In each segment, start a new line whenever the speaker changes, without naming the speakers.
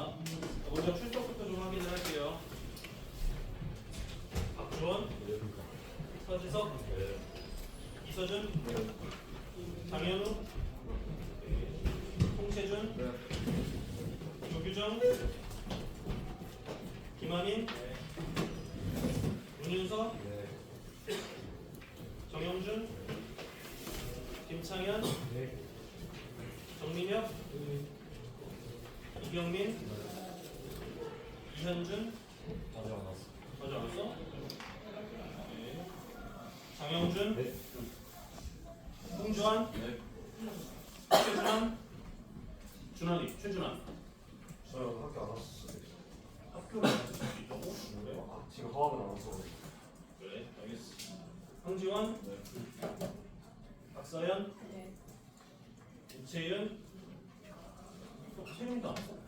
자, 먼저 출석부터 좀 확인을 할게요. 박주원, 서지석, 이서준, 장현우, 송세준, 조규정, 김한인, 문윤서, 정영준, 김창현, 정민혁, 이경민, 이현준, 맞아 안 왔어? 네. 장영준, 홍주환, 최준환, 준환이, 최준환.
저 학교 안 왔어요.
학교를 안 갔을 수 있다고? 그래?
지금 화학은 안 왔어.
그래, 알겠어. 황지원, 박서연, 우채윤, 채윤이도 안 왔어?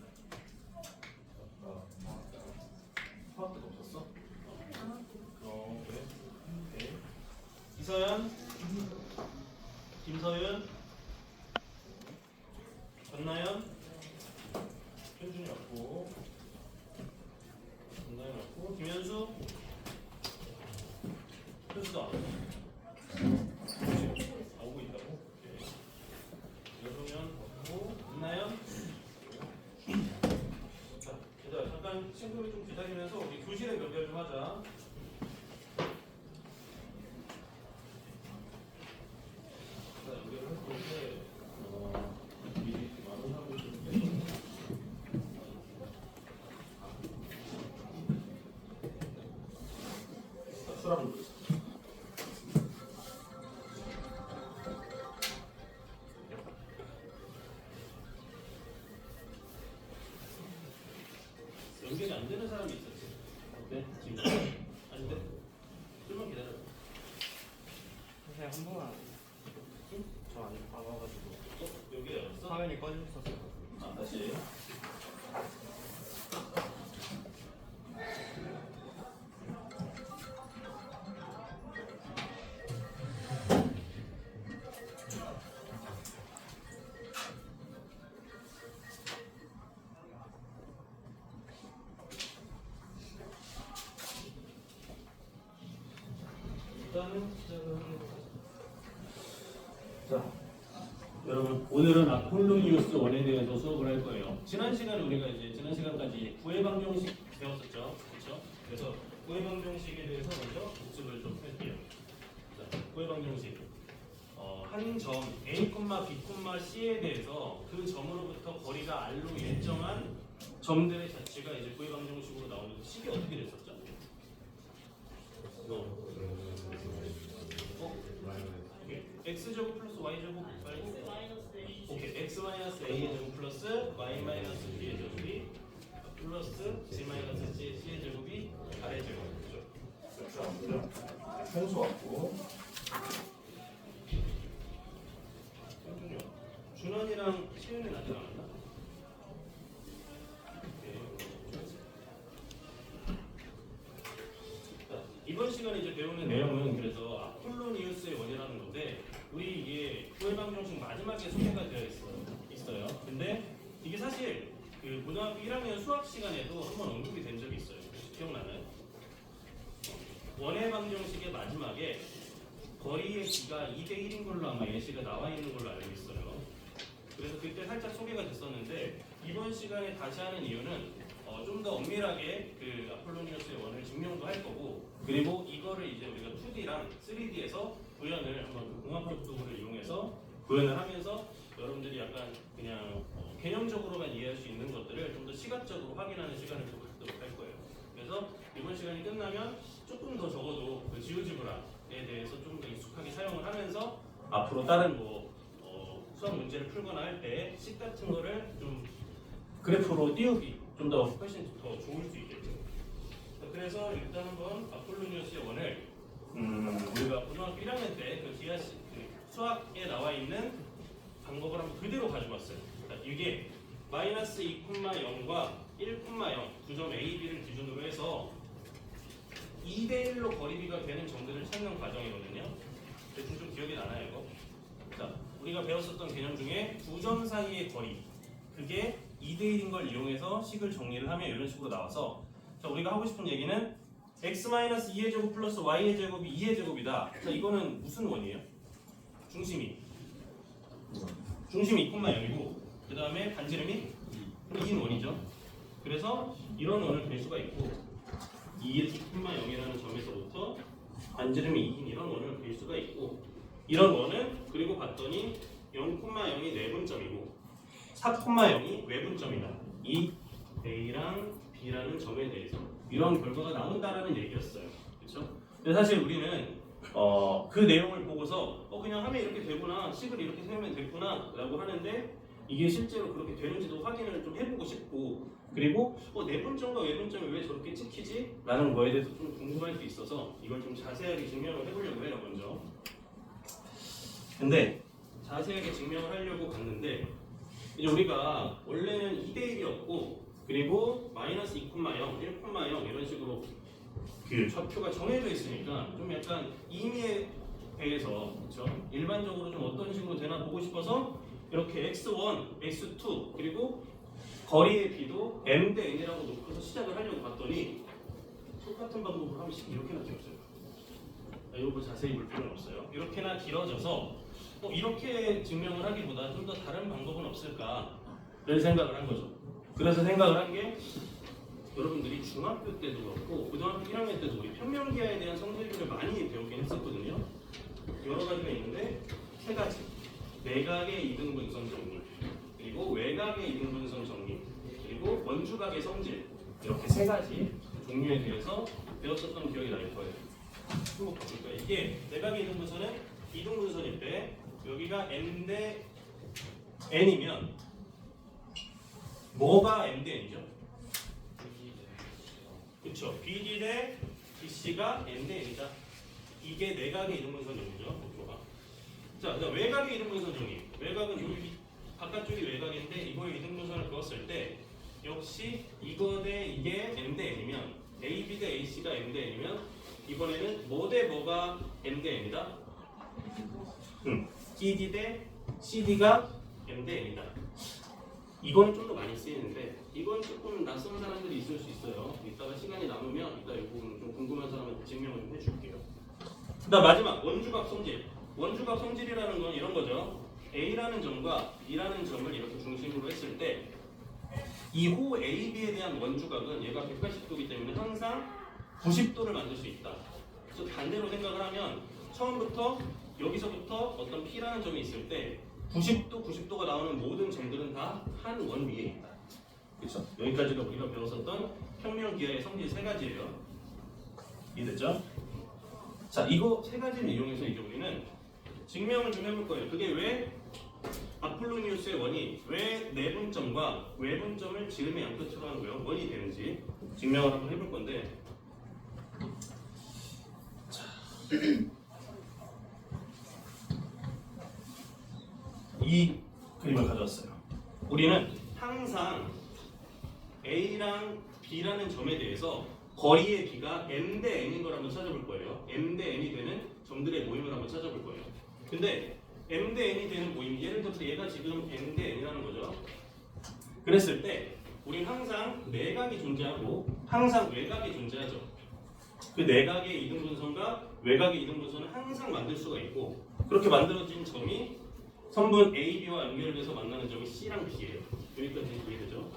화학 때도 없었어? 그래. 오케이. 이서연, 김서윤, 전나연, 현준이 왔고, 전나연 왔고, 김현수, 현수도 안 왔어. 오고 있다고? 오케이. 여성현 왔고, 은나연. 자, 얘들아 잠깐 친구를 좀 기다리면서 우리 교실에 연결 좀 하자. 자, 연결을 할 건데 미리 마련하고 있는데 수락을 보겠습니다. 연결이 안 되는 사람이 있었지. 어때? 지금 안 돼? 좀만 기다려.
선생님 한 번만 저안 와가지고
여기 열었어?
화면이 꺼졌었어요.
아, 다시. 일단은 시작을 해보자. 자, 여러분 오늘은 아폴로니우스 원에 대해서 수업을 할 거예요. 지난 시간에 우리가 이제 지난 시간까지 구해 방정식 배웠었죠, 그렇죠? 그래서 구해 방정식에 대해서 먼저 복습을 좀 할게요. 자, 구해 방정식. 한 점 A, B, C에 대해서 그 점으로부터 거리가 R로 일정한 점들의 자체가 이제 구해 방정식으로 나오는데 식이 어떻게 됐었죠? 오케이. x제곱 플러스 y제곱 말고 오케이 x 마이너스 a의 제곱 플러스 y 마이너스 b의 제곱이 플러스 g 마이너스 c의 제곱이 r의 제곱이죠.
그렇죠. 평소 왔고.
현준이요. 준환이랑 시윤이는 아직 안 왔나? 이번 시간에 이제 배우는 내용은 그래서 아폴로니우스의 원이라는 건데 우리 이게 구해 방정식 마지막에 소개가 되어 있어요. 근데 이게 사실 그 고등학교 1학년 수학 시간에도 한번 언급이 된 적이 있어요. 혹시 기억나나요? 원의 방정식의 마지막에 거리의 비가 2대1인 걸로 아마 예시가 나와 있는 걸로 알고 있어요. 그래서 그때 살짝 소개가 됐었는데 이번 시간에 다시 하는 이유는 좀 더 엄밀하게 그 아폴로니우스의 원을 증명도 할 거고 그리고 이거를 이제 우리가 2D랑 3D에서 구현을 한번 그 공학적 도구를 이용해서 구현을 하면서 여러분들이 약간 그냥 개념적으로만 이해할 수 있는 것들을 좀 더 시각적으로 확인하는 시간을 좀 갖도록 할 거예요. 그래서 이번 시간이 끝나면 조금 더 적어도 그 지오지브라에 대해서 좀 더 익숙하게 사용을 하면서 앞으로 다른 수학 문제를 풀거나 할 때 식 같은 거를 좀 그래프로 띄우기 좀 더 훨씬 더 좋을 수 있겠죠. 그래서 일단 한번 아폴로니우스의 원을 우리가 고등학교 1학년 때 그 기하식 수학에 나와 있는 방법을 한번 그대로 가지고 왔어요. 이게 마이너스 2,0과 1,0 두 점 A, B를 기준으로 해서 2대1로 거리비가 되는 점들을 찾는 과정이거든요. 대충 좀 기억이 나나요, 이거? 자, 우리가 배웠었던 개념 중에 두 점 사이의 거리, 그게 2대1인 걸 이용해서 식을 정리를 하면 이런 식으로 나와서 자, 우리가 하고 싶은 얘기는 x-2의 제곱 플러스 y의 제곱이 2의 제곱이다. 자, 이거는 무슨 원이에요? 중심이 2,0이고 그 다음에 반지름이 2인 원이죠. 그래서 이런 원을 될 수가 있고 2,0이라는 점에서부터 반지름이 2인 이런 원을 될 수가 있고 이런 원은 그리고 봤더니 0,0이 내분점이고 4,0이 외분점이다. 이 A랑 B라는 점에 대해서 이런 결과가 나온다라는 얘기였어요. 그렇죠? 근데 사실 우리는 그 내용을 보고서 그냥 하면 이렇게 되구나, 식을 이렇게 세우면 됐구나 라고 하는데 이게 실제로 그렇게 되는지도 확인을 좀 해보고 싶고 그리고 내분점과 외분점이 왜 저렇게 찍히지? 라는 거에 대해서 좀 궁금할 수 있어서 이걸 좀 자세하게 증명을 해보려고 해요. 먼저 근데 자세하게 증명을 하려고 갔는데 이제 우리가 원래는 2대1이었고 그리고 마이너스 2,0, 1,0 이런 식으로 그 좌표가 정해져 있으니까 좀 약간 의미에 대해서 그렇죠? 일반적으로 좀 어떤 식으로 되나 보고 싶어서 이렇게 x1, x2 그리고 거리의 b도 m 대 n이라고 놓고서 시작을 하려고 봤더니 똑같은 방법으로 하면 식이 이렇게나 길어져요. 이거 자세히 볼 필요는 없어요. 이렇게나 길어져서 이렇게 증명을 하기보다 좀 더 다른 방법은 없을까를 생각을 한 거죠. 그래서 생각을 한 게 여러분들이 중학교 때도 그렇고 고등학교 1학년 때도 우리 평면기하에 대한 성질들을 많이 배우긴 했었거든요. 여러 가지가 있는데 세 가지. 내각의 이등분선 정리, 그리고 외각의 이등분선 정리, 그리고 원주각의 성질 이렇게 세 가지 종류에 대해서 배웠었던 기억이 날 거예요. 한번 볼까요? 이게 내각의 이등분선은 이등분선일 때 여기가 n 대 n이면 뭐가 m 대 n이죠? 그렇죠. BD 대 BC가 n 대 n이다. 이게 내각의 이등분선 정리죠. 목표가. 자, 외각의 이등분선 정리. 외각은 여기 바깥쪽이 외각인데 이거에 이등분선을 그었을 때 역시 이거 대 이게 m 대 n이면 AB 대 AC가 m 대 n이면 이번에는 뭐 대 뭐가 m 대 n이다. CD 대 CD가 m 대 n이다. 이거는 좀 더 많이 쓰이는데 이건 조금 낯선 사람들이 있을 수 있어요. 이따가 시간이 남으면 이따 이 부분 좀 궁금한 사람한테 증명을 좀 해줄게요. 그다음 마지막 원주각 성질. 원주각 성질이라는 건 이런 거죠. A라는 점과 B라는 점을 이렇게 중심으로 했을 때 이 호 AB에 대한 원주각은 얘가 180도이기 때문에 항상 90도를 만들 수 있다. 그래서 반대로 생각을 하면 처음부터 여기서부터 어떤 P라는 점이 있을 때 90도, 90도가 나오는 모든 점들은 다 한 원 위에 있다. 그렇죠? 여기까지가 우리가 배웠었던 평면기하의 성질 세 가지예요. 이해됐죠? 자, 이거 세 가지를 이용해서 이제 우리는 증명을 좀 해볼 거예요. 그게 왜 아폴로니우스의 원이 왜 내분점과 외분점을 지름의 양끝으로 하는 원이 되는지 증명을 한번 해볼 건데 이 그림을 가져왔어요. 우리는 항상 A랑 B라는 점에 대해서 거리의 B가 m 대 n인 걸 한번 찾아볼 거예요. m 대 n이 되는 점들의 모임을 한번 찾아볼 거예요. 근데 m 대 n이 되는 모임, 예를 들어서 얘가 지금 m 대 n이라는 거죠. 그랬을 때 우리는 항상 내각이 존재하고 항상 외각이 존재하죠. 그 내각의 이등분선과 외각의 이등분선을 항상 만들 수가 있고 그렇게 만들어진 점이 선분 AB와 연결돼서 만나는 점이 C랑 B예요. 여기까지 이해되죠?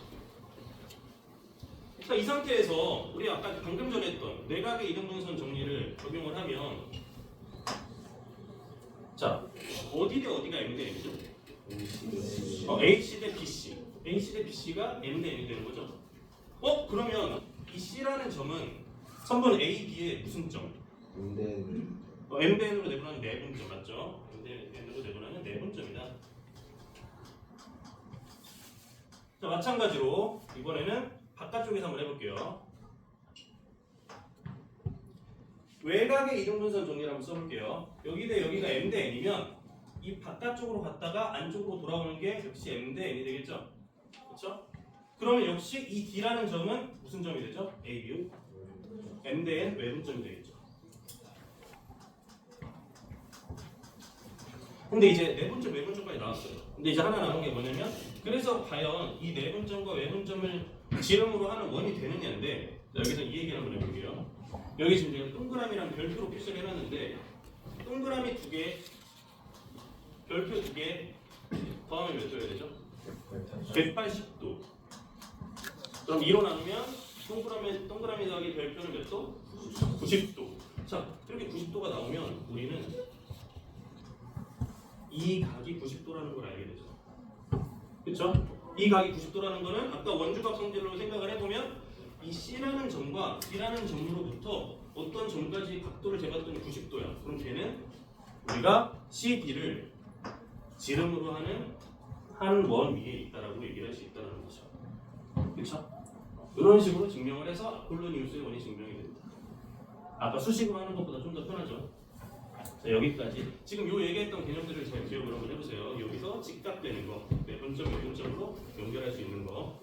자, 이 상태에서 우리 아까 방금 전에 했던 내각의 이등분선 정리를 적용을 하면 자, 어디 대 어디가 M 대 N이죠? AC 대 BC. AC 대 BC가 M 대 N이 되는 거죠? 그러면 이 C라는 점은 선분 A, B의 무슨 점? M 대 N으로 내분하는 내분점 맞죠? M 대 N으로 내분하는 내분점이다. 자, 마찬가지로 이번에는 바깥쪽에서 한번 해볼게요. 외곽의 이등분선 정리를 한번 써볼게요. 여기 대 여기가 M 대 N이면 이 바깥쪽으로 갔다가 안쪽으로 돌아오는 게 역시 M 대 N이 되겠죠? 그렇죠? 그러면 역시 이 D라는 점은 무슨 점이 되죠? A, B, M 대 N 외분점이 되겠죠. 근데 이제 내분점, 외분점까지 나왔어요. 근데 이제 하나 남은 게 뭐냐면 그래서 과연 이 내분점과 외분점을 지름으로 하는 원이 되느냐인데 여기서 이 얘기를 한번 해볼게요. 여기 지금 제가 동그라미랑 별표로 표시를 해놨는데 동그라미 2개, 별표 2개 더하면 몇 도여야 되죠? 180도. 그럼 2로 나누면 동그라미 더하기 별표는 몇 도? 90도. 자, 이렇게 90도가 나오면 우리는 이 각이 90도라는 걸 알게 되죠. 그렇죠? 이 각이 90도라는 거는 아까 원주각 성질로 생각을 해보면 이 C라는 점과 D라는 점으로부터 어떤 점까지 각도를 재봤더니 90도야. 그럼 걔는 우리가 CD를 지름으로 하는 한 원 위에 있다라고 얘기를 할 수 있다는 거죠. 그렇죠? 이런 식으로 증명을 해서 아폴로니우스의 원이 증명이 됩니다. 아까 수식으로 하는 것보다 좀 더 편하죠. 자, 여기까지 지금 요 얘기했던 개념들을 잘 기억을 한번 해보세요. 여기서 직각되는 거, 내분점, 외분점으로 연결할 수 있는 거.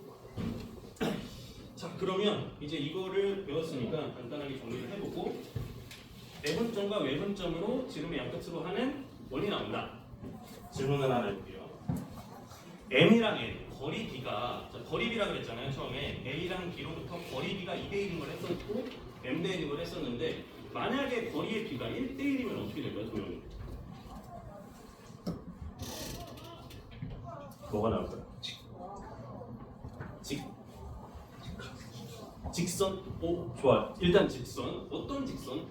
자, 그러면 이제 이거를 배웠으니까 간단하게 정리를 해보고 내분점과 외분점으로 지름의 양끝으로 하는 원이 나온다. 질문을 하나 해볼게요. M이랑 N, 거리 B가 거리 B라 그랬잖아요. 처음에 A랑 B로부터 거리 B가 2대1인 걸 했었고 M/N인 걸 했었는데 만약에 거리의 B가 1대1이면 어떻게 될까요? 도형이 뭐가 나올까요? 직선? 오, 좋아요. 일단 직선. 어떤 직선?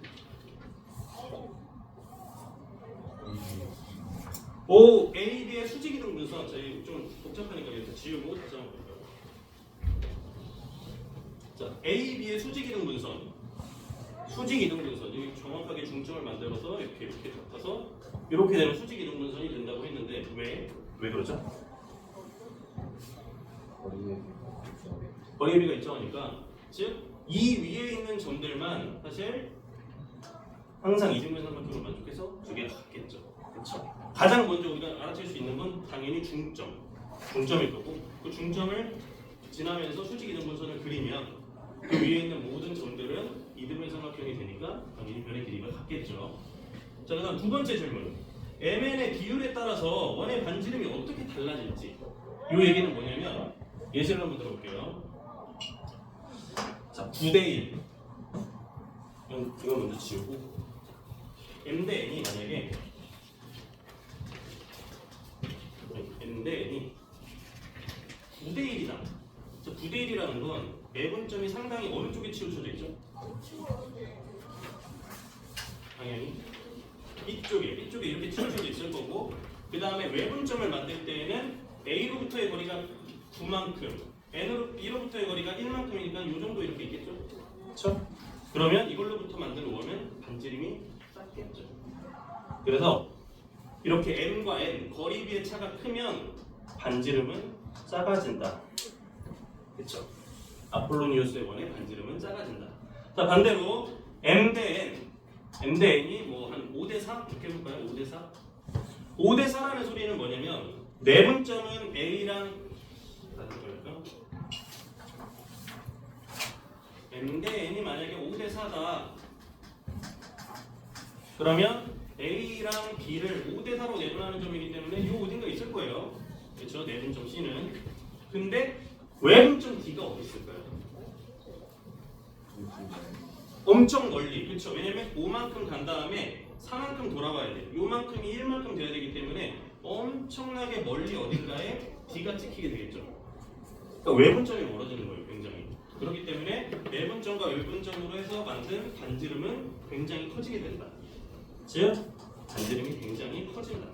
오, A, B의 수직이동 분선. 저희 좀 복잡하니까 이렇게 지우고 다시 한번 볼까요? 자, A, B의 수직이동 분선. 수직이동 분선. 여기 정확하게 중점을 만들어서 이렇게 잡아서 이렇게 되면 수직이동 분선이 된다고 했는데 왜 그러죠? 거리의 비가 일정하니까 즉 이 위에 있는 점들만 사실 항상 이중근삼각형을 만족해서 두 개가 같겠죠. 그렇죠? 가장 먼저 우리가 알아챌 수 있는 건 당연히 중점일 거고 그 중점을 지나면서 수직이동분선을 그리면 그 위에 있는 모든 점들은 이등분삼각형이 되니까 당연히 변의 길이가 같겠죠. 자, 그다음 두 번째 질문. MN의 비율에 따라서 원의 반지름이 어떻게 달라질지 이 얘기는 뭐냐면 예시를 한번 들어볼게요. 자, 9대1 이건 먼저 지우고 M 대 N이 만약에 M 대 N이 9대1이다. 자, 9대1이라는 건 내분점이 상당히 어느 쪽에 치우쳐져 있죠? 당연히 이쪽에 이렇게 치우쳐져 있을 거고 그 다음에 외분점을 만들 때에는 A로부터의 거리가 9만큼 B로부터의 거리가 1만큼이니까 이 정도 이렇게 있겠죠? 그렇죠? 그러면 이걸로부터 만든 원은 반지름이 작겠죠. 그래서 이렇게 M과 N 거리 비의 차가 크면 반지름은 작아진다. 그렇죠? 아폴로니우스의 원의 반지름은 작아진다. 자, 반대로 M 대 N이 뭐 한 5대4 이렇게 해볼까요? 5대4. 5대4라는 소리는 뭐냐면 내분점은 A랑 M 대 N이 만약에 5대4다. 그러면 A랑 B를 5대4로 내분하는 점이기 때문에 이 어딘가 있을 거예요. 그렇죠? 내분점 C는. 근데 외분점 D가 어디 있을까요? 엄청 멀리. 그렇죠? 왜냐면 5만큼 간 다음에 4만큼 돌아와야 돼. 요만큼이 1만큼 돼야 되기 때문에 엄청나게 멀리 어딘가에 D가 찍히게 되겠죠. 그러니까 외분점이 멀어지는 거예요. 굉장히. 그렇기 때문에 내분점과 외분점으로 해서 만든 반지름은 굉장히 커지게 된다. 즉 반지름이 굉장히 커진다.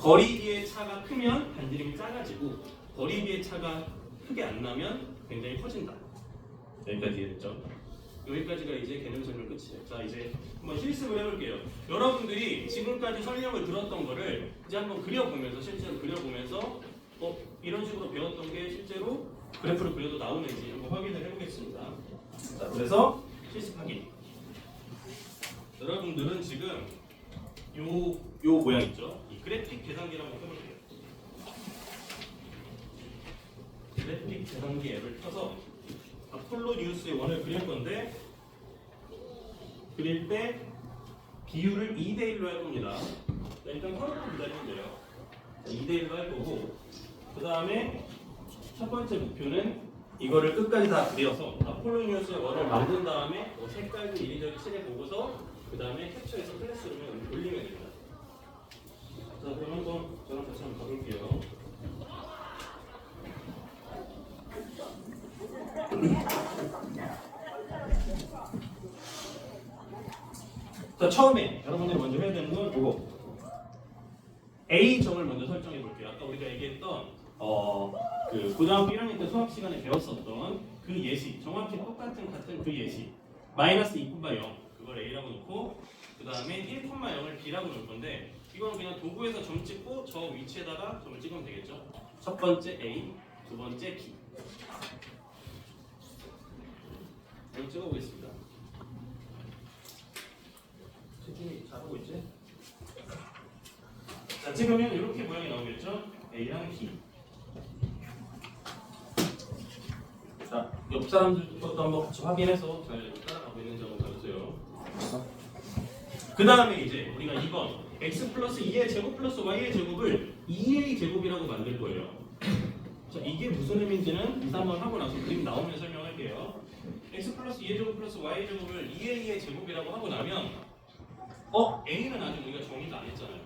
거리 비의 차가 크면 반지름이 작아지고 거리 비의 차가 크게 안 나면 굉장히 커진다. 여기까지 이해됐죠? 여기까지가 이제 개념 설명 끝이에요. 자, 이제 한번 실습을 해볼게요. 여러분들이 지금까지 설명을 들었던 거를 이제 한번 그려보면서 실제로 그려보면서 이런 식으로 배웠던 게 실제로 그래프를 그려도 나오는지 한번 확인을 해보겠습니다. 자, 그래서 실습 확인. 여러분들은 지금 요 모양 있죠? 이 그래픽 계산기를 한번 해볼게요. 그래픽 계산기 앱을 켜서 아폴로니우스의 원을 그릴 건데 그릴 때 비율을 2대1로 할 겁니다. 자, 일단 컬러도 기다리면 돼요. 2대1로 할 거고, 그 다음에 첫 번째 목표는 이거를 끝까지 다 그려서 아폴로니우스의 원을 만든 다음에 뭐 색깔도 이리저리 칠해 보고서 그 다음에 캡처해서 클래스룸에 올리면 됩니다. 자, 그럼 한번 저랑 같이 한번 가볼게요. 자, 처음에 여러분들이 먼저 해야 되는 건 이거 A 점을 먼저 설정해 볼게요. 아까 우리가 얘기했던 그 고등학교 1학년 때 수학 시간에 배웠었던 그 예시, 정확히 같은 그 예시, 마이너스 2,0 그걸 A라고 놓고 그 다음에 1,0을 B라고 놓을 건데 이거는 그냥 도구에서 점 찍고 저 위치에다가 점을 찍으면 되겠죠. 첫 번째 A, 두 번째 B. 점 찍어보겠습니다. 채팅이 잘하고 있지? 자, 찍으면 이렇게 모양이 나오겠죠? A랑 B. 자, 옆 사람들 것도 한번 같이 확인해서 잘 따라가고 있는지 한번 봐주세요. 그 다음에 이제 우리가 2번 x 플러스 2의 제곱 플러스 y의 제곱을 2a 제곱이라고 만들 거예요. 자, 이게 무슨 의미인지는 2, 3번 하고 나서 그림 나오면 설명할게요. x 플러스 2의 제곱 플러스 y의 제곱을 2a의 제곱이라고 하고 나면 a는 아직 우리가 정의가 안 했잖아요.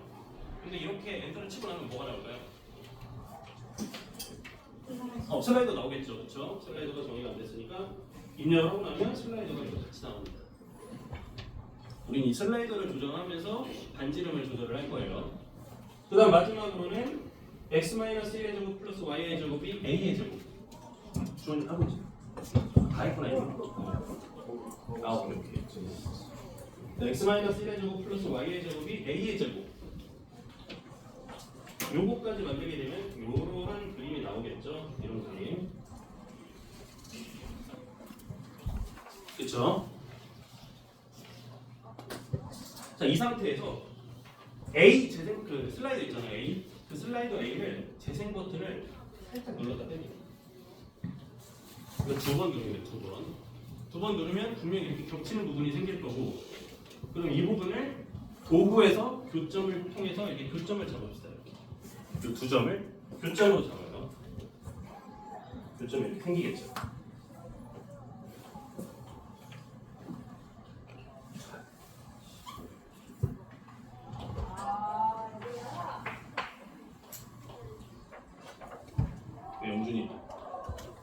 근데 이렇게 엔터를 치고 나면 뭐가 나올까요? 슬라이더 나오겠죠, 그렇죠? 슬라이더가 정의가 안 됐으니까 입력을 하고 나면 슬라이더가 이렇게 같이 나옵니다. 우리는 이 슬라이더를 조정하면서 반지름을 조절을 할 거예요. 그 다음 마지막으로는 x-1의 제곱 플러스 y의 제곱이 a의 제곱. 주원이 하고 있지? 다 했구나 이거. 오케이. x-1의 제곱 플러스 y의 제곱이 a의 제곱. 요거까지 만들게 되면 요런 그림이 나오겠죠? 이런 그림. 그쵸? 자, 이 상태에서 A 재생 그 슬라이더 있잖아요. A 그 슬라이더 A를 재생 버튼을 살짝 눌렀다 뺍니다. 이거 2번 누르면 돼요. 2번 누르면 분명히 이렇게 겹치는 부분이 생길 거고, 그럼 이 부분을 도구에서 교점을 통해서 이렇게 교점을 잡읍시다. 이 두 점을 교점으로 잡아요. 교점이 이렇게 생기겠죠. 영준이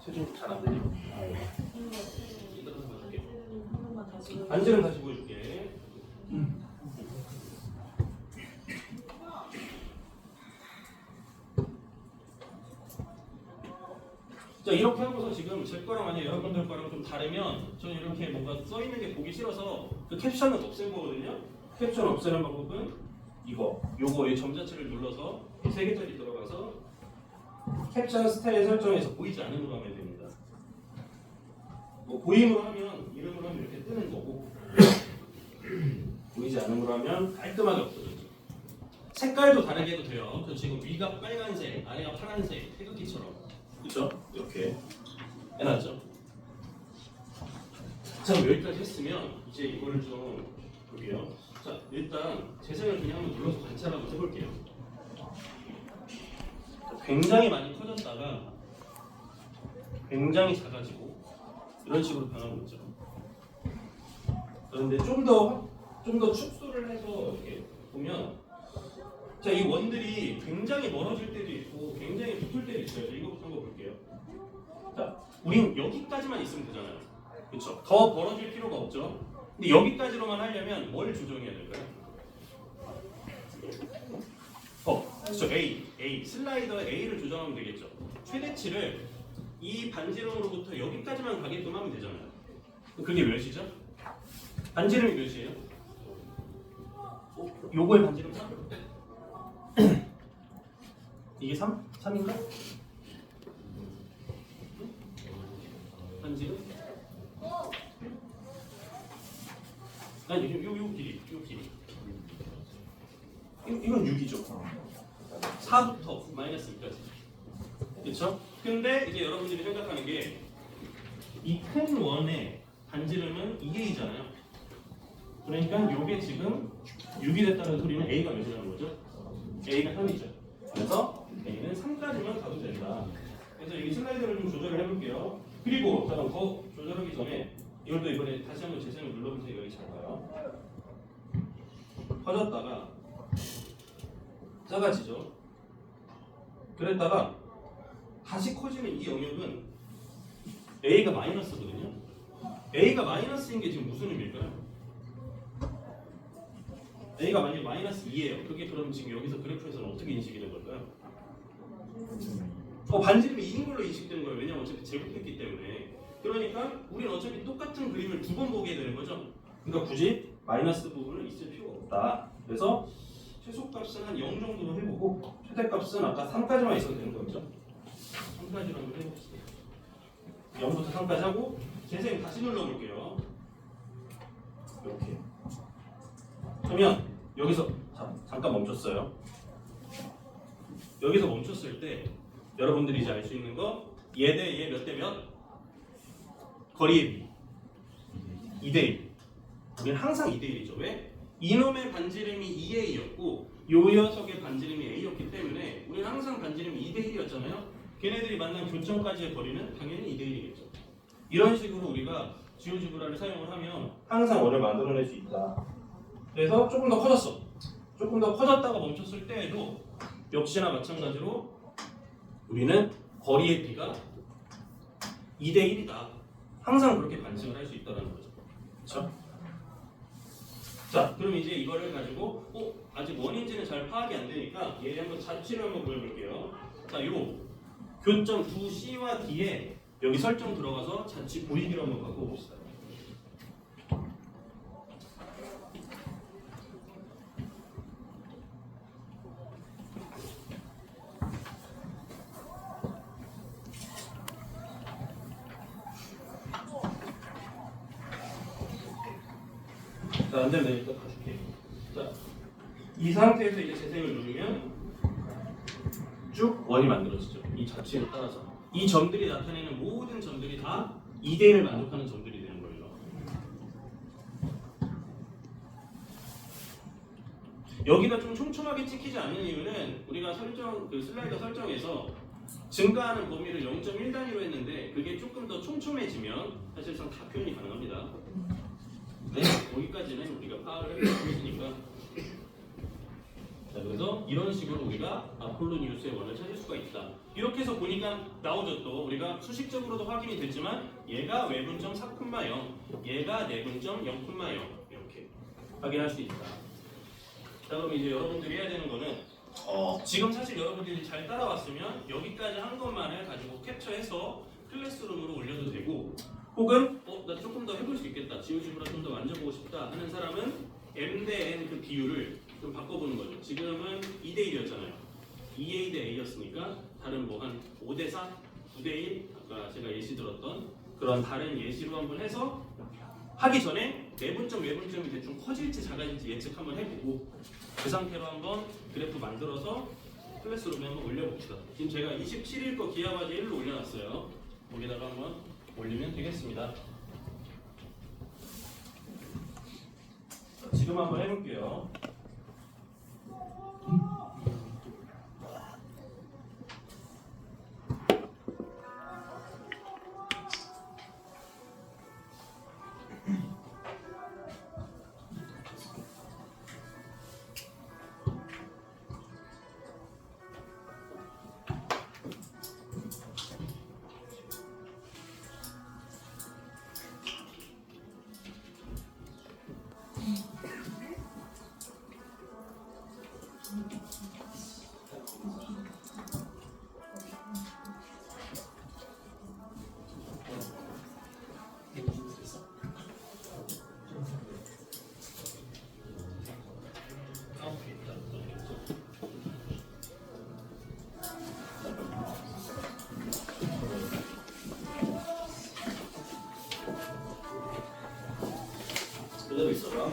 체중 잘 안 들리고. 이따 좀 봐줄게. 반지름 다시 보여줄게. 자, 이렇게 하고서 지금 제 거랑 만약 여러분들 거랑 좀 다르면 저는 이렇게 뭔가 써 있는 게 보기 싫어서 그 캡션은 없앤 거거든요. 캡션 없애는 방법은 요거 이 점 자체를 눌러서 3개짜리 들어가서 캡션 스타일 설정에서 보이지 않음으로 하면 됩니다. 뭐 보임으로 하면 이름으로 하면 이렇게 뜨는 거고 보이지 않음으로 하면 깔끔하게 없어졌죠. 색깔도 다르게 해도 돼요. 저 지금 위가 빨간색, 아래가 파란색, 태극기처럼. 그렇죠? 이렇게 해놨죠. 자, 여기까지 했으면 이제 이거를 좀 볼게요. 자, 일단 재생을 그냥 한번 눌러서 관찰 한번 해볼게요. 굉장히 많이 커졌다가 굉장히 작아지고 이런 식으로 변하고 있죠. 그런데 좀 더 축소를 해서 이렇게 보면, 자, 이 원들이 굉장히 멀어질 때도 있고 굉장히 붙을 때도 있어요. 이거부터 한번 볼게요. 자, 우린 여기까지만 있으면 되잖아요. 그렇죠? 더 벌어질 필요가 없죠. 근데 여기까지로만 하려면 뭘 조정해야 될까요? 그렇죠. A 슬라이더 A를 조정하면 되겠죠. 최대치를 이 반지름으로부터 여기까지만 가게끔 하면 되잖아요. 그게 몇이죠? 반지름이 몇이에요? 요거의 반지름 3? 이게 3? 3인가? 반지름? 아니, 요 길이. 이건 6이죠. 4부터 마이너스 2까지. 그렇죠? 근데 이제 여러분들이 생각하는 게 이 큰 원의 반지름은 2a잖아요. 그러니까 요게 지금 6이 됐다는 소리는 a가 몇이라는 거죠? A가 3이죠. 그래서 A는 3까지만 가도 된다. 그래서 여기 슬라이드를 좀 조절을 해볼게요. 그리고 잠깐 더 조절하기 전에 이것도 이번에 다시 한번 재생을 눌러보세요. 여기 잘 봐요. 커졌다가 작아지죠. 그랬다가 다시 커지는 이 영역은 A가 마이너스거든요. A가 마이너스인 게 지금 무슨 의미일까요? A가 만약에 마이너스 2예요. 그게 그럼 지금 여기서 그래프에서는 어떻게 인식이 된 걸까요? 반지름이 2인 걸로 인식된 거예요. 왜냐면 어차피 제곱했기 때문에. 그러니까 우리는 어차피 똑같은 그림을 두 번 보게 되는 거죠. 그러니까 굳이 마이너스 부분을 있을 필요가 없다. 그래서 최소값은 한 0 정도로 해보고 최대값은 아까 3까지만 있어도 되는 거죠. 3까지로 한번 해봅시다. 0부터 3까지 하고 재생 다시 눌러볼게요. 이렇게. 그러면 여기서 잠깐 멈췄어요. 여기서 멈췄을 때 여러분들이 이제 알 수 있는 거 얘 대 얘 몇 대 몇? 거리의 비 2대1. 우리는 항상 2대1이죠. 왜? 이놈의 반지름이 2A였고 요 녀석의 반지름이 A였기 때문에 우리는 항상 반지름이 2대1이었잖아요. 걔네들이 만난 교점까지의 거리는 당연히 2대1이겠죠. 이런 식으로 우리가 지오지브라를 사용을 하면 항상 원을 만들어낼 수 있다. 그래서 조금 더 커졌어. 조금 더 커졌다가 멈췄을 때에도 역시나 마찬가지로 우리는 거리의 비가 2대1이다. 항상 그렇게 관측을 할 수 있다는 거죠. 그렇죠? 자, 그럼 이제 이거를 가지고 아직 원인지는 잘 파악이 안 되니까 얘 한번 자취를 한번 보여볼게요. 자, 요 교점 2C와 D에 여기 설정 들어가서 자취 보이기로 한번 바꿔봅시다. 자, 안 되면 내가 이거 다 줄게. 자, 이 상태에서 이제 재생을 누르면 쭉 원이 만들어지죠. 이 자취를 따라서. 이 점들이 나타내는 모든 점들이 다 2대1을 만족하는 점들이 되는 거예요. 여기가 좀 촘촘하게 찍히지 않는 이유는 우리가 그 슬라이더 설정에서 증가하는 범위를 0.1 단위로 했는데 그게 조금 더 촘촘해지면 사실상 다 표현이 가능합니다. 네, 거기까지는 우리가 파악을 해보겠으니까. 자, 그래서 이런 식으로 우리가 아폴로니우스의 원을 찾을 수가 있다. 이렇게 해서 보니까 나오죠. 또 우리가 수식적으로도 확인이 됐지만 얘가 외분점 4,0, 얘가 내분점 0,0 이렇게 확인할 수 있다. 자, 그럼 이제 여러분들이 해야 되는 거는 지금 사실 여러분들이 잘 따라왔으면 여기까지 한 것만을 가지고 캡처해서 클래스룸으로 올려도 되고, 혹은 나 조금 더 해볼 수 있겠다, 지오지브라 좀 더 만져보고 싶다 하는 사람은 M 대 N 그 비율을 좀 바꿔보는 거죠. 지금은 2대 1이었잖아요. 2A 대 A였으니까 다른 뭐 한 5대 4, 9대 1 아까 제가 예시 들었던 그런 다른 예시로 한번 해서 하기 전에 내분점 외분점이 대충 커질지 작아질지 예측 한번 해보고 그 상태로 한번 그래프 만들어서 클래스룸에 한번 올려봅시다. 지금 제가 27일 거 기하과제 1로 올려놨어요. 거기다가 한번 올리면 되겠습니다. 자, 지금 한번 해볼게요. 그대로 있어봐.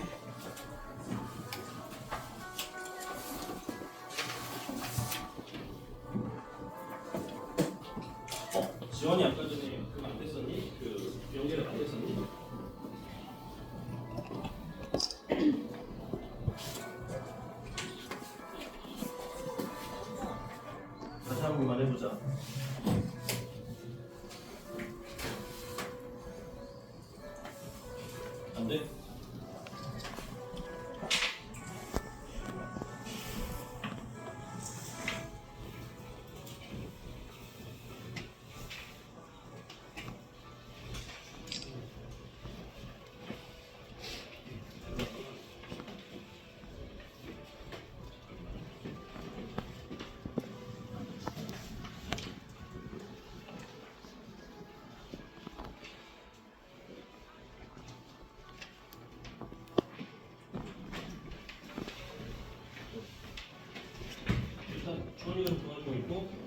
지원이 아까 전에 그거 안 됐었니? 그 연결 안 됐었니? 가운데. 일단 주원이가 도와주고 있고.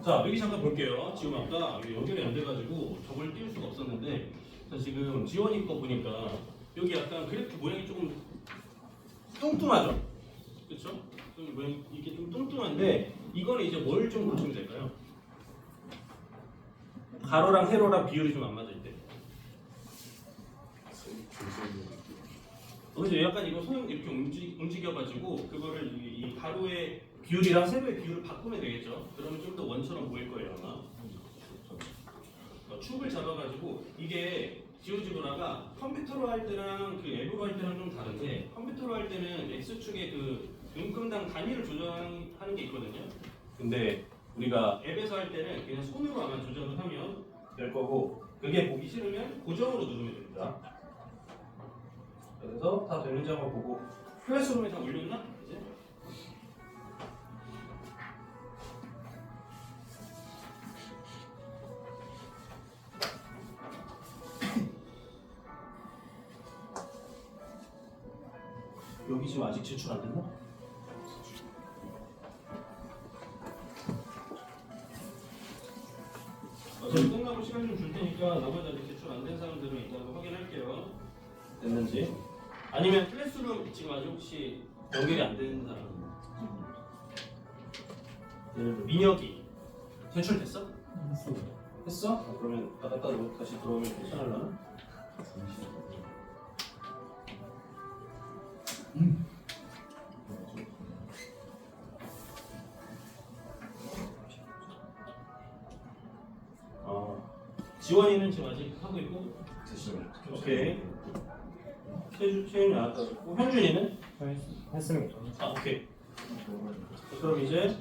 자, 여기 잠깐 볼게요. 지금 아까 연결이 안 돼가지고 저걸 띄울 수가 없었는데, 자, 지금 지원이 거 보니까 여기 약간 그래프 모양이 조금 뚱뚱하죠? 그쵸? 좀 모양 이게 좀 뚱뚱한데, 이거는 이제 뭘 좀 고치면 될까요? 가로랑 세로랑 비율이 좀 안 맞을 때. 그래서 약간 이거 손 이렇게 움직여가지고 그거를 이 가로의 비율이랑 세로의 비율을 바꾸면 되겠죠. 그러면 좀 더 원처럼 보일 거예요 아마. 축을 잡아가지고 이게 지오지브라가 컴퓨터로 할 때랑 그 앱으로 할 때랑 좀 다른데, 컴퓨터로 할 때는 x축의 그 눈금당 단위를 조정하는 게 있거든요. 근데 우리가 앱에서 할 때는 그냥 손으로 아마 조정을 하면 될 거고, 그게 보기 싫으면 고정으로 누르면 됩니다. 그래서 다 되는지 한번 보고. 클래스룸에 다 올렸나? 이제? 여기 지금 아직 제출 안 됐나? 어차피 끝나고 시간 좀 줄 테니까 나머지 아직 제출 안 된 사람들은 이따가 확인할게요. 됐는지. 아니면 클래스룸 지금 아직 혹시 연결이 안 되는 사람? 예를 들어 민혁이 제출됐어? 했어? 그러면 나갔다 다시 들어오면 괜찮을라나? 지원이는 지금 아직 하고 있고.
됐어요.
오케이. 최윤이 아까 했고, 현준이는?
했습니다.
아, 오케이. 그럼 이제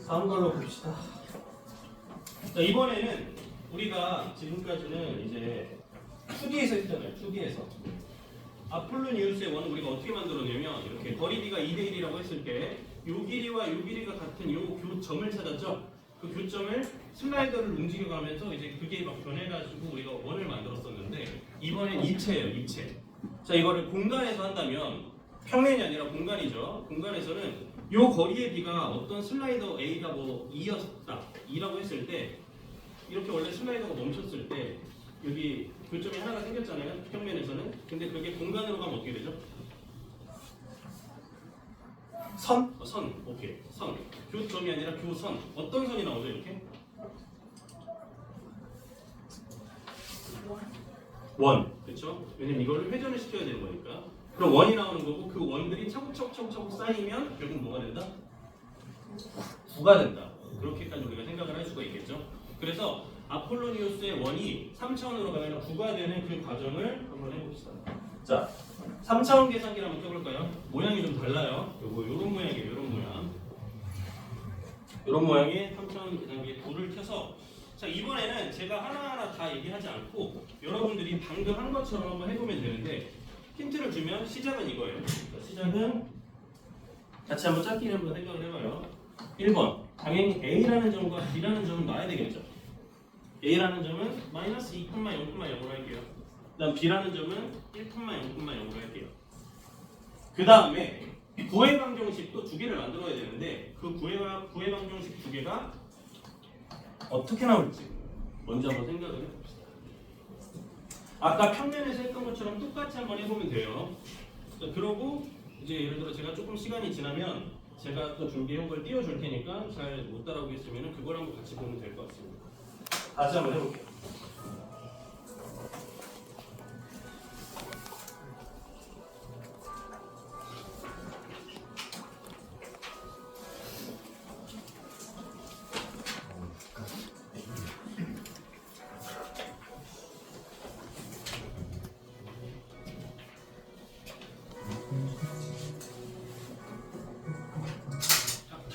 다음 걸로 봅시다. 자, 이번에는 우리가 지금까지는 이제 2D에서 했잖아요. 2D에서. 아폴로니우스의 원은 우리가 어떻게 만들었냐면, 이렇게 거리 D가 2대 1이라고 했을 때 요 길이와 요 길이가 같은 요 교점을 찾았죠. 그 교점을 슬라이더를 움직여가면서 이제 그게 막 변해가지고 우리가 원을 만들었었는데, 이번엔 입체예요. 입체. 자, 이거를 공간에서 한다면, 평면이 아니라 공간이죠. 공간에서는 요 거리의 비가 어떤 슬라이더 A가 뭐 2였다 2라고 했을 때, 이렇게 원래 슬라이더가 멈췄을 때 여기 교점이 하나가 생겼잖아요. 평면에서는. 근데 그게 공간으로 가면 어떻게 되죠? 선? 선. 오케이. 선. 교점이 아니라 교선. 어떤 선이 나오죠 이렇게? 원. 그렇죠? 왜냐면 이걸 회전을 시켜야 되는 거니까. 그럼 원이 나오는 거고, 그 원들이 차곡차곡차곡 쌓이면 결국 뭐가 된다? 9가 된다. 그렇게까지 우리가 생각을 할 수가 있겠죠. 그래서 아폴로니우스의 원이 3차원으로 가면 9가 되는 그 과정을 한번 해봅시다. 자, 3차원 계산기를 한번 켜볼까요? 모양이 좀 달라요. 요런 모양이에요. 요런 모양. 요런 모양의 3차원 계산기에 불을 켜서, 자, 이번에는 제가 하나하나 다 얘기하지 않고 여러분들이 방금 한 것처럼 한번 해보면 되는데, 힌트를 주면 시작은 이거예요. 자, 시작은 같이 한번 짝끼리 한번 생각을 해봐요. 1번, 당연히 A라는 점과 B라는 점은 놔야 되겠죠. A라는 점은 마이너스 2,0,0,0으로 할게요. 그 다음 B라는 점은 1,0,0,0으로 할게요. 그 다음에 이 구회 방정식도 두 개를 만들어야 되는데 그 구회 방정식 두 개가 어떻게 나올지 먼저 한번 생각을 해봅시다. 아까 평면에서 했던 것처럼 똑같이 한번 해보면 돼요. 자, 그러고 이제 예를 들어 제가 조금 시간이 지나면 제가 또 준비해온 걸 띄워줄 테니까 잘 못 따라오겠으면 그걸 한번 같이 보면 될 것 같습니다. 다시 한번 해볼게요.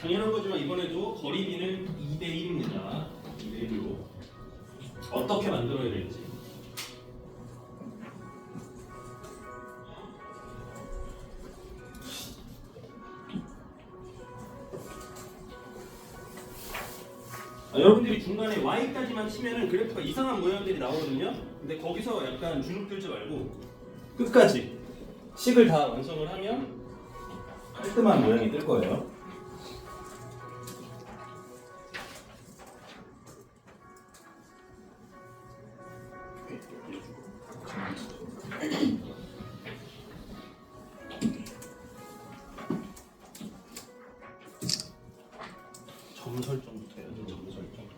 당연한 거지만 이번에도 거리비는 2대 1입니다. 2대 1로 어떻게 만들어야 될지. 여러분들이 중간에 Y까지만 치면은 그래프가 이상한 모양들이 나오거든요. 근데 거기서 약간 주눅 들지 말고 끝까지 식을 다 완성을 하면 깔끔한 모양이 뜰 거예요. 점 설정부터 해야죠. 점 설정.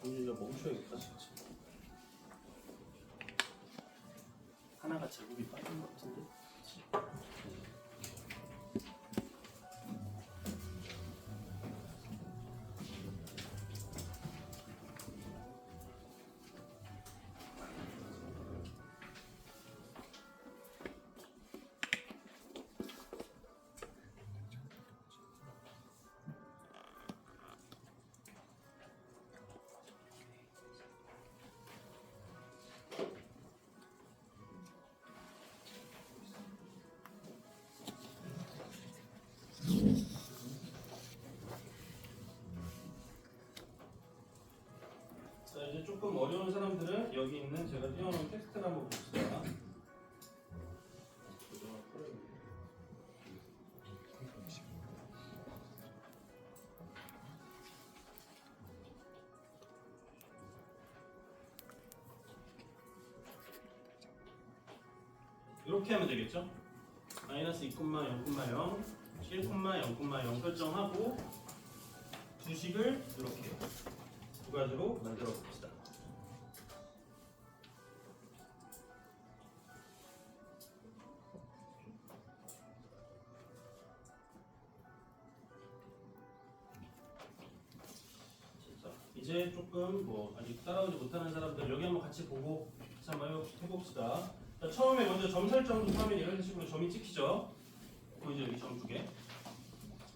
이제 멈춰야겠다 진짜. 하나가 제곱이 빠진 것 같은데. 자, 이제 조금 어려운 사람들은 여기 있는 제가 띄워놓은 텍스트를 한번 봅시다. 이렇게 하면 되겠죠? 마이너스 2,0,0,0 7,0,0,0 설정하고 두식을 이렇게 두 가지로 만들어 봅시다. 이제 조금 뭐 아직 따라오지 못하는 사람들 여기 한번 같이 보고 같이 한번 해봅시다. 자, 처음에 먼저 점 설정부터 하면 이런 식으로 점이 찍히죠. 보이죠? 여기 점 두 개.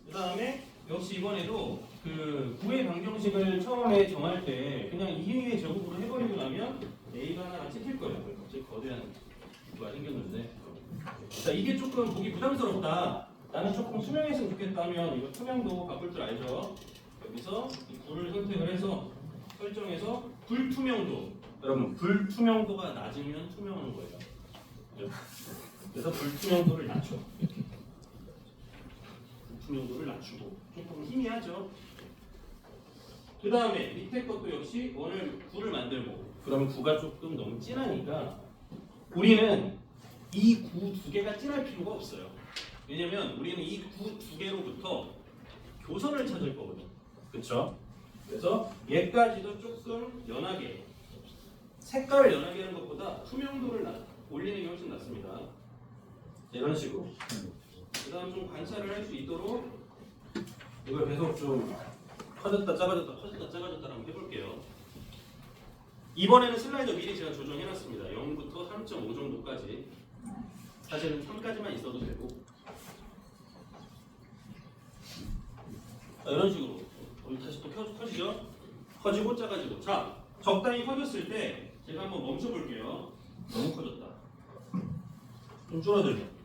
그 다음에 역시 이번에도 그 구의 방정식을 처음에 정할 때 그냥 2의 제곱으로 해버리고 나면 A가 하나가 찍힐 거예요. 갑자기 거대한 구가 생겼는데, 자, 이게 조금 보기 부담스럽다, 나는 조금 투명했으면 좋겠다 하면 이거 투명도 바꿀 줄 알죠? 여기서 이 불을 선택을 해서 설정해서 불투명도, 여러분 불투명도가 낮으면 투명한 거예요. 그래서 불투명도를 낮춰. 불투명도를 낮추고 조금 희미하죠. 그 다음에 밑에 것도 역시 원을 9를 만들고, 그러면 9가 조금 너무 진하니까 우리는 이 9 두 개가 진할 필요가 없어요. 왜냐면 우리는 이 9 두 개로부터 교선을 찾을 거거든. 그쵸? 그래서 얘까지도 조금 연하게, 색깔을 연하게 하는 것보다 투명도를 올리는 게 훨씬 낫습니다. 이런 식으로. 그 다음 좀 관찰을 할 수 있도록 이걸 계속 좀 커졌다 작아졌다 커졌다 작아졌다 한번 해볼게요. 이번에는 슬라이더 미리 제가 조정해놨습니다. 0부터 3.5 정도까지. 사실은 3까지만 있어도 되고. 자, 이런 식으로 다시 또 커지죠? 커지고 작아지고. 자, 적당히 커졌을 때 제가 한번 멈춰볼게요. 너무 커졌다. 좀 줄어들죠?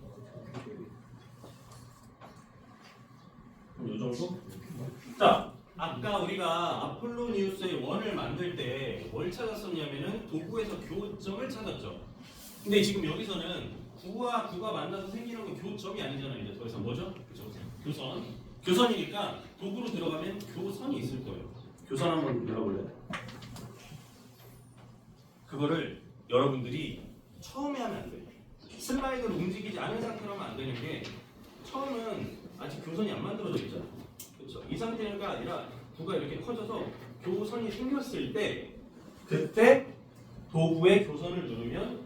이 정도? 자, 아까 우리가 아폴로니우스의 원을 만들 때 뭘 찾았었냐면은 도구에서 교점을 찾았죠. 근데 지금 여기서는 구와 구가 만나서 생기는 건 교점이 아니잖아요. 이제 더 이상 뭐죠? 그죠? 교선. 교선이니까 도구로 들어가면 교선이 있을 거예요. 교선 한번 눌러볼래요? 그거를 여러분들이 처음에 하면 안 돼요. 슬라이드를 움직이지 않은 상태로 하면 안 되는 게 처음은 아직 교선이 안 만들어져 있잖아. 그렇죠? 이 상태가 아니라 구가 이렇게 커져서 교선이 생겼을 때 그때 도구의 교선을 누르면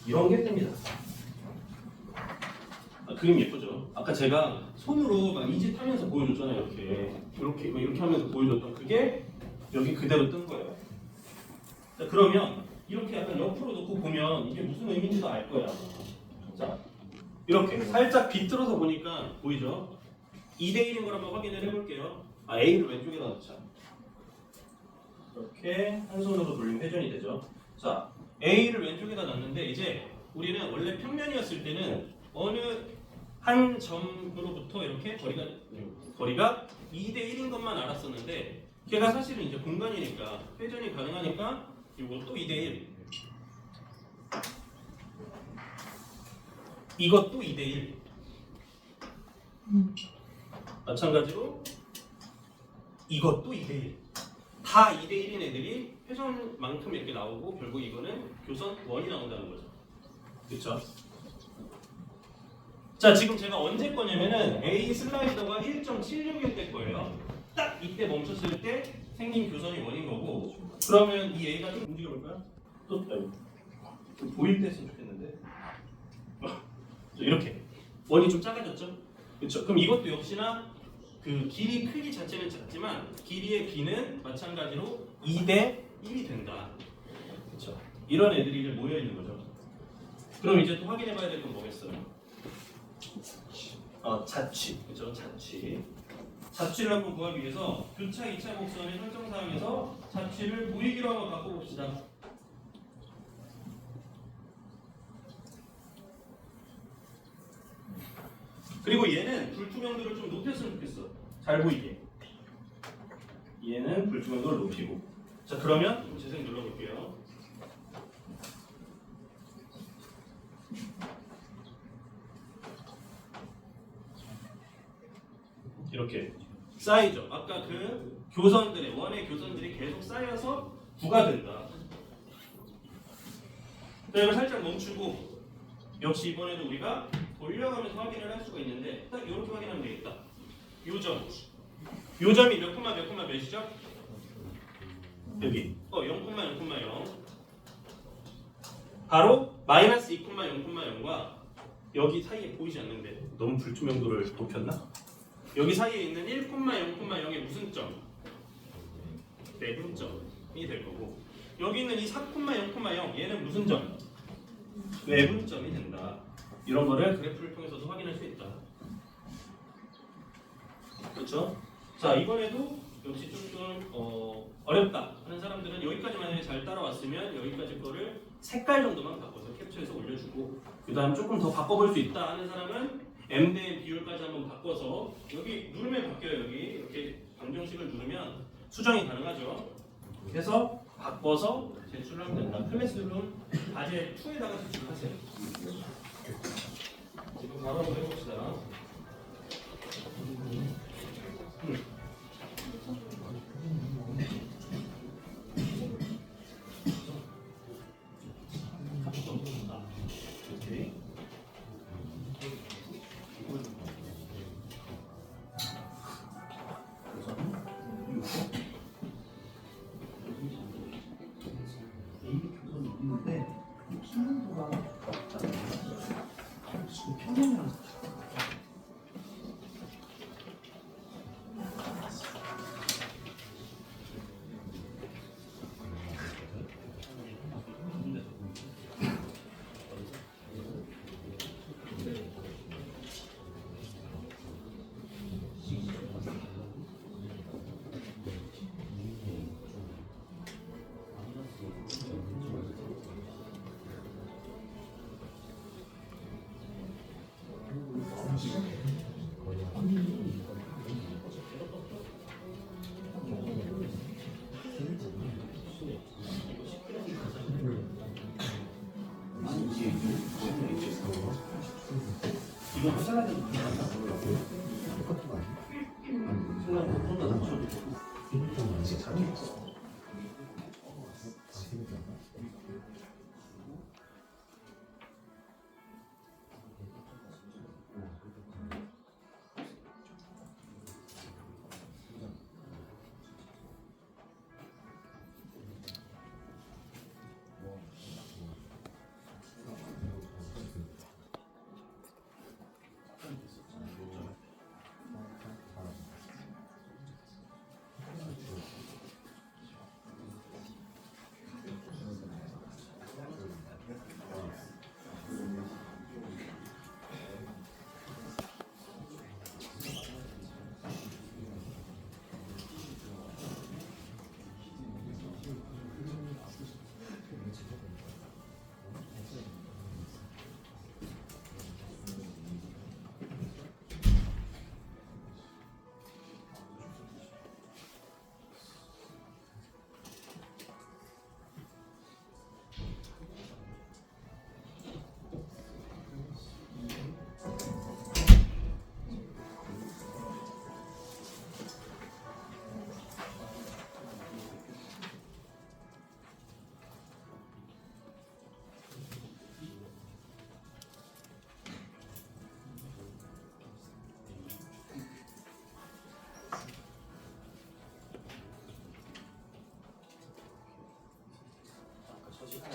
이런 게 뜹니다. 그림 예쁘죠? 아까 제가 손으로 막 이짓 하면서 보여줬잖아요. 이렇게 하면서 보여줬던 그게 여기 그대로 뜬 거예요. 자, 그러면 이렇게 약간 옆으로 놓고 보면 이게 무슨 의미인지도 알 거야. 자, 이렇게 살짝 비틀어서 보니까 보이죠? 2대1인 걸 한번 확인을 해볼게요. A를 왼쪽에다 넣자. 이렇게 한 손으로 돌리면 회전이 되죠. 자, A를 왼쪽에다 놨는데 이제 우리는 원래 평면이었을 때는 어느 한 점으로부터 이렇게 거리가 2대1인 것만 알았었는데 걔가 사실은 이제 공간이니까 회전이 가능하니까 이것도 2대1 이것도 2대1 마찬가지로 이것도 2대1 다 2대1인 애들이 회전만큼 이렇게 나오고 결국 이거는 교선 1이 나온다는 거죠. 그렇죠? 자, 지금 제가 언제 거냐면은 A 슬라이더가 1.76일 때 거예요. 딱 이때 멈췄을 때 생긴 교선이 1인 거고 그러면 이 A가 좀 움직여볼까요? 좀 보일 때 했으면 좋겠는데 이렇게 1이 좀 작아졌죠? 그렇죠? 그럼 이것도 역시나 그 길이 크기 자체는 작지만 길이의 B는 마찬가지로 2대 1이 된다. 그렇죠? 이런 애들이 이제 모여 있는 거죠. 그럼 이제 또 확인해 봐야 될 건 뭐겠어요? 자취. 그렇죠? 자취. 자취를 한번 구하기 위해서 교차 2차 곡선의 설정 사항에서 자취를 보이기로 한번 바꿔 봅시다. 그리고 얘는 불투명도를 좀 높였으면 좋겠어. 잘 보이게. 얘는 불투명도를 높이고. 자, 그러면 재생 눌러볼게요. 이렇게 쌓이죠. 아까 그 교선들의 원의 교선들이 계속 쌓여서 구가 된다. 자, 이걸 살짝 멈추고 역시 이번에도 우리가 돌려가면서 확인을 할 수가 있는데 딱 이렇게 확인하면 되겠다. 요 점이 몇 콤마 몇이죠? 여기 0,0,0 바로 마이너스 2,0,0,0과 여기 사이에 보이지 않는데 너무 불투명도를 높였나? 여기 사이에 있는 1,0,0,0의 무슨 점? 내분점이 될 거고 여기 있는 이 4,0,0,0 얘는 무슨 점? 외분점이 된다. 이런 거를 그래프를 통해서도 확인할 수 있다. 그렇죠? 자, 이번에도 역시 조금 어렵다 하는 사람들은 여기까지 만약에 잘 따라왔으면 여기까지 거를 색깔 정도만 바꿔서 캡처해서 올려주고 그 다음 조금 더 바꿔볼 수 있다 하는 사람은 M 대 비율까지 한번 바꿔서 여기 누르면 바뀌어요. 여기 이렇게 방정식을 누르면 수정이 가능하죠. 그래서 바꿔서 제출을 하면 된다. 클래스룸 과제 2에다가 제출을 하세요. 지금 바로 한번 해봅시다. 오케이.
있는데 신문도가 없잖아요. 지금 평균이라서
저 시간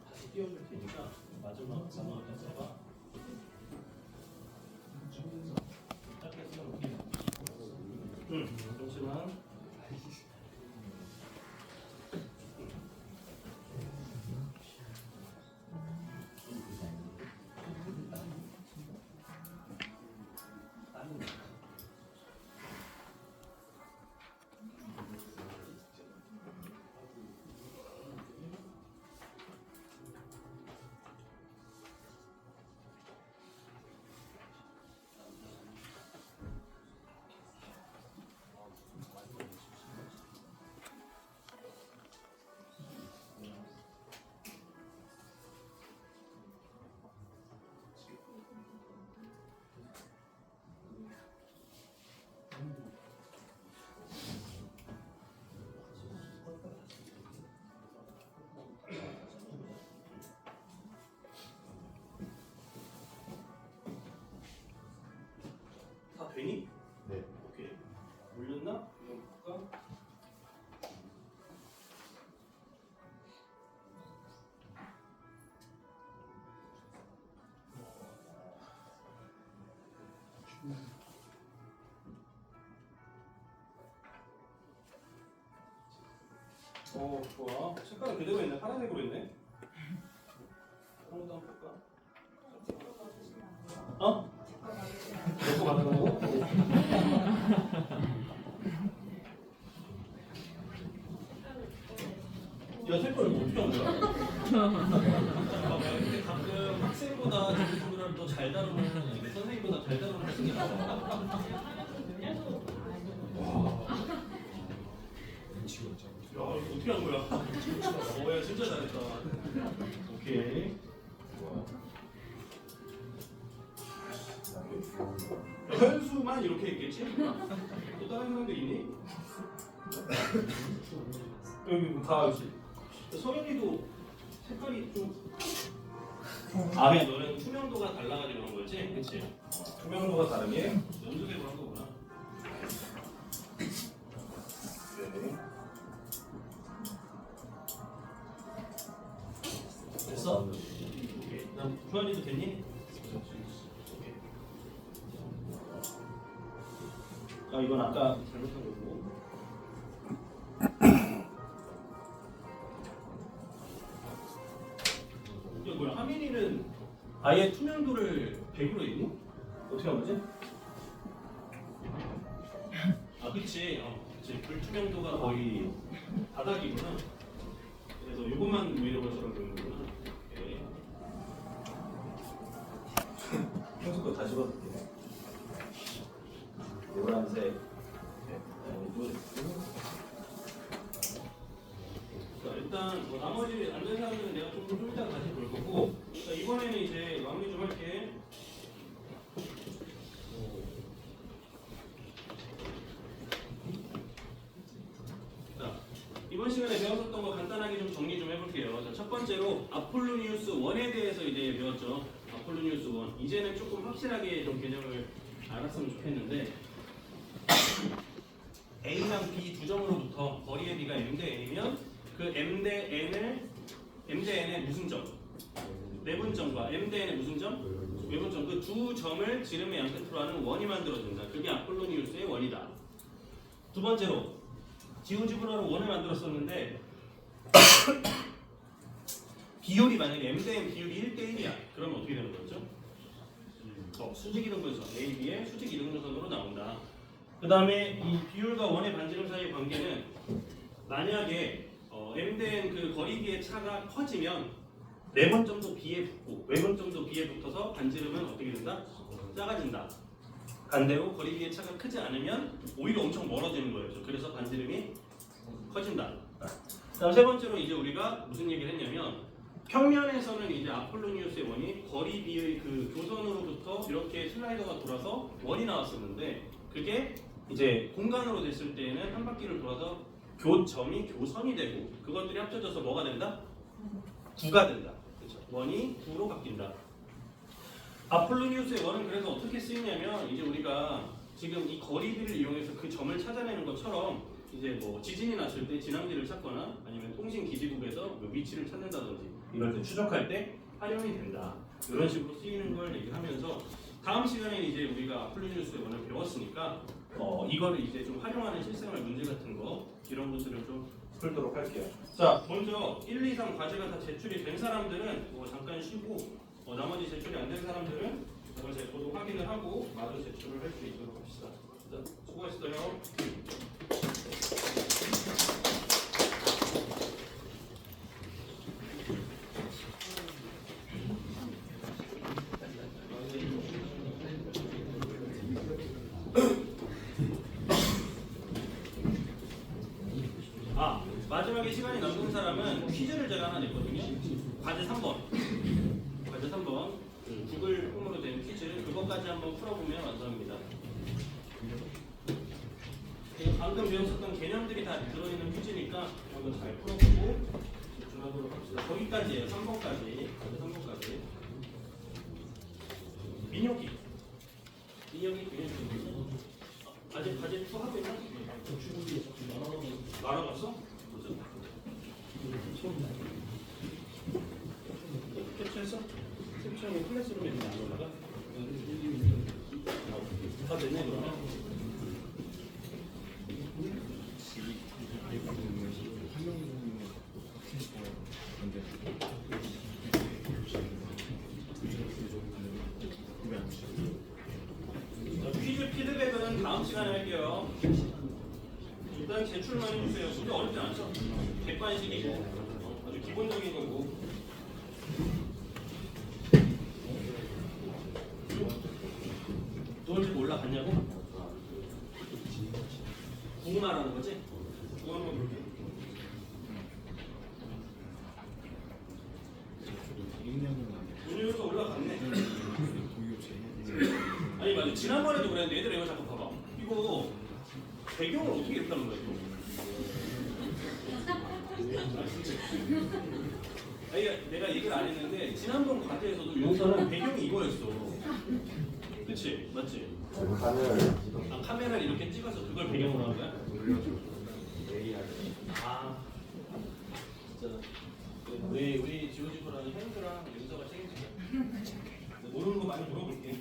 다시 띄워줄 테니까 마지막 상황을 해봐. 짧게 써볼게. 잠시만. 다 되니?
네.
오케이. 물렸나? 이거 볼까? 좋아. 색깔은 그대로 있네. 파란색으로 있네. 한번 볼까? 어? 내거 가져가고? 야, 색깔을 어떻게 한 거야? 근데 가끔 학생보다 친구들을 더 잘 다루는, 이게 선생님보다 잘 다루는 학생이 나와. 야, 이거 어떻게 한 거야? 야, 진짜 잘했다. 오케이. 야, 현수만 이렇게 있겠지? 또 다른 사람도 있니? 여기 다 있지. 서현이도 색깔이 좀. 그냥 너는 투명도가 달라가지고 그런 거지? 그치? 투명도가 다르게 연두색으로 한 거구나. 네. 됐어? 오케이. 그다음 주환이도 됐니? 오케이. 아, 이건 아까 잘못한 거고. 이게 뭐야? 하민이는 아예 투명도를 100으로 했니? 어떻게 한 거지? 아, 그치. 그치. 불투명도가 거의 바닥이구나. 그래서 이것만 위로 것처럼 되는 거구나. 오케이. 평소 거 다시 봐도 돼. 노란색. 자, 일단 뭐 나머지 안 된 사람들은 내가 좀 이따 다시 볼 거고. 자, 이번에는 이제 마무리 좀 할게. 배웠었던 거 간단하게 좀 정리 좀 해볼게요. 자, 첫 번째로 아폴로니우스 1에 대해서 이제 배웠죠. 아폴로니우스 1. 이제는 조금 확실하게 좀 개념을 알았으면 좋겠는데 A랑 B 두 점으로부터 거리의 B가 M 대 N이면 그 M 대 N의 무슨 점? 내분점과 M 대 N의 무슨 점? 외분점. 그 두 점을 지름의 양끝으로 하는 원이 만들어진다. 그게 아폴로니우스의 원이다. 두 번째로 지오지브라로 원을 만들었었는데 비율이 만약에 M 대 N 비율이 1대 1이야. 그러면 어떻게 되는 거죠? 수직 이등분선 AB의 수직 이등분선으로 나온다. 그 다음에 이 비율과 원의 반지름 사이의 관계는 만약에 M 대 N 그 거리비의 차가 커지면 내분점도 B에 붙고 외분점도 B에 붙어서 반지름은 어떻게 된다? 작아진다. 반대로 거리비의 차가 크지 않으면 오히려 엄청 멀어지는 거예요. 그래서 반지름이 커진다. 다음 세 번째로 이제 우리가 무슨 얘기를 했냐면 평면에서는 이제 아폴로니우스의 원이 거리비의 그 교선으로부터 이렇게 슬라이더가 돌아서 원이 나왔었는데 그게 이제 공간으로 됐을 때에는 한 바퀴를 돌아서 교점이 교선이 되고 그것들이 합쳐져서 뭐가 된다? 구가 된다. 그렇죠? 원이 구로 바뀐다. 아폴로니우스의 원은 그래서 어떻게 쓰이냐면 이제 우리가 지금 이 거리비를 이용해서 그 점을 찾아내는 것처럼 이제 뭐 지진이 났을 때 진앙지를 찾거나 아니면 통신 기지국에서 그 위치를 찾는다든지 이럴 때 추적할 때 활용이 된다. 이런 식으로 쓰이는 걸 얘기하면서 다음 시간에 이제 우리가 아폴로니우스의 원을 배웠으니까 이거를 이제 좀 활용하는 실생활 문제 같은 거 이런 것들을 좀 풀도록 할게요. 자, 먼저 1, 2, 3 과제가 다 제출이 된 사람들은 잠깐 쉬고 나머지 제출이 안 된 사람들은 이걸 제포도 확인을 하고 마저 제출을 할 수 있도록 합시다. 자, 수고하셨어요. 마지막에 시간이 남는 사람은 퀴즈를 제가 하나 냈거든요. 과제 3번. 과제 3번. 구글 홈으로 된 퀴즈. 그것까지 한번 풀어보면 완성입니다. 방금 배웠었던 개념들이 다 들어있는 퀴즈니까 이거 잘 풀어보고 제출하도록 합시다. 거기까지예요. 3번까지. 과제 3번까지. 민혁이. 민혁이 아직 과제 2 하고 있나? 말아봤어? 캡처했어? 캡처하면 클래스룸에 있는 안 올라가? 다 됐네 그러면? 퀴즈 피드백은 다음 시간에 할게요. 일단 제출만 해주세요. 문제 어렵지 않죠? 객관식이고 아주 기본적인 거고. 누군지 올라갔냐고? 구말하는 거지? 구한 번 볼게. 문제에서 올라갔네. 아니 맞아. 지난번에도 그랬는데 얘들아 이거 잠깐 봐봐. 이거 배경을 어떻게 했다는 거야 또? 아 진짜. 아니 내가 얘기를 안 했는데 지난번 과제에서도 용서는 배경이 이거였어. 그치? 맞지? 카메라를 이렇게 찍어서 그걸 배경으로 한 거야? 아 진짜 우리 지오지브랑 현수랑 윤서가 책임지자. 모르는 거 많이 물어볼게.